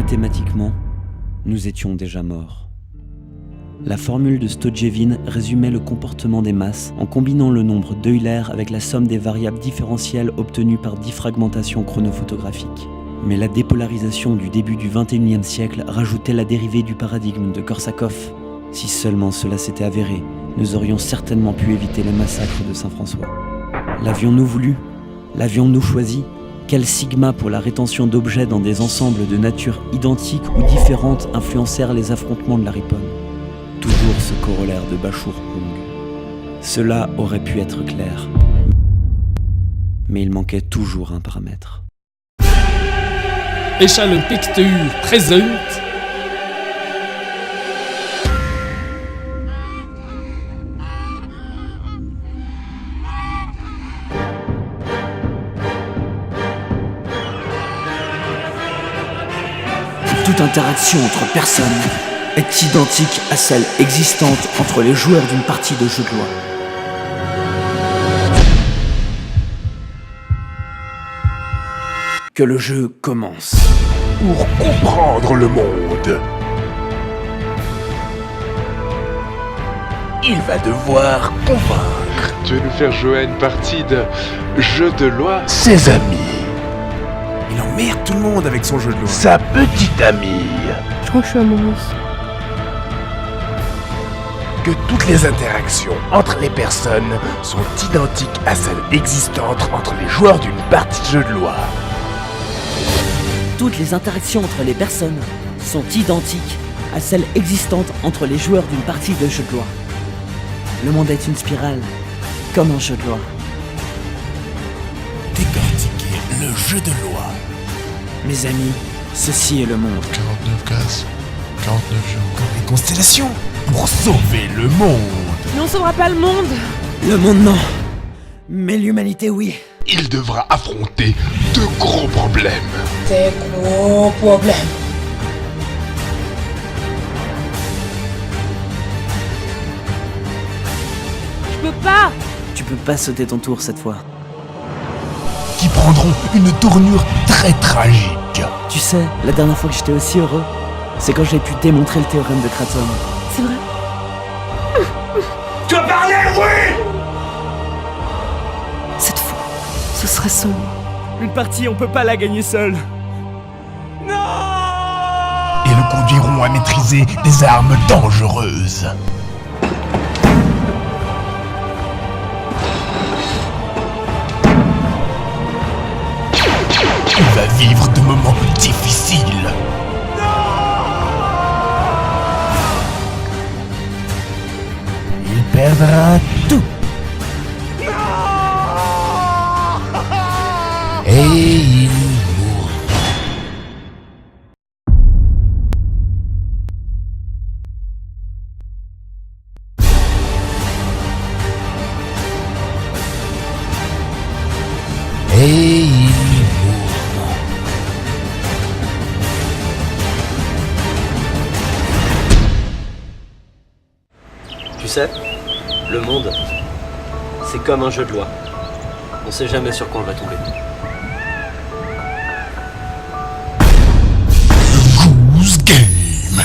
mathématiquement, nous étions déjà morts. La formule de Stojevin résumait le comportement des masses en combinant le nombre d'Euler avec la somme des variables différentielles obtenues par diffragmentation chronophotographique. Mais la dépolarisation du début du XXIe siècle rajoutait la dérivée du paradigme de Korsakoff. Si seulement cela s'était avéré, nous aurions certainement pu éviter les massacres de Saint-François. L'avions-nous voulu? L'avions-nous choisi? Quels sigma pour la rétention d'objets dans des ensembles de nature identiques ou différentes influencèrent les affrontements de la riponne? Toujours ce corollaire de Bachur-Hung. Cela aurait pu être clair, mais il manquait toujours un paramètre. Ich habe eine Picture présente. Toute interaction entre personnes est identique à celle existante entre les joueurs d'une partie de jeu de loi. Que le jeu commence. Pour comprendre le monde, il va devoir convaincre Tu veux nous faire jouer à une partie de jeu de loi? ses amis, Il emmerde tout le monde avec son jeu de loi. sa petite amie, Je crois que je suis amoureuse. que toutes les interactions entre les personnes sont identiques à celles existantes entre les joueurs d'une partie de jeu de loi. Toutes les interactions entre les personnes sont identiques à celles existantes entre les joueurs d'une partie de jeu de loi. Le monde est une spirale, comme un jeu de loi. Décortiquer le jeu de loi. Mes amis, ceci est le monde. 49 cases, 49 jours. Comme les constellations. Pour sauver le monde. Mais on sauvera pas le monde. Le monde non, mais l'humanité oui. Il devra affronter de gros problèmes. Des gros problèmes. Je peux pas. Tu peux pas sauter ton tour cette fois. Qui prendront une tournure très tragique. Tu sais, la dernière fois que j'étais aussi heureux, c'est quand j'ai pu démontrer le théorème de Kratom. C'est vrai. Cette fois, Ce serait sombre. une partie, on peut pas la gagner seul. Et le conduiront à maîtriser des armes dangereuses. Il va vivre de moments difficiles. Il perdra tout. Et il mourra. Et il mourra. Tu sais, le monde, c'est comme un jeu de loi. On sait jamais sur quoi on va tomber. Goose Game.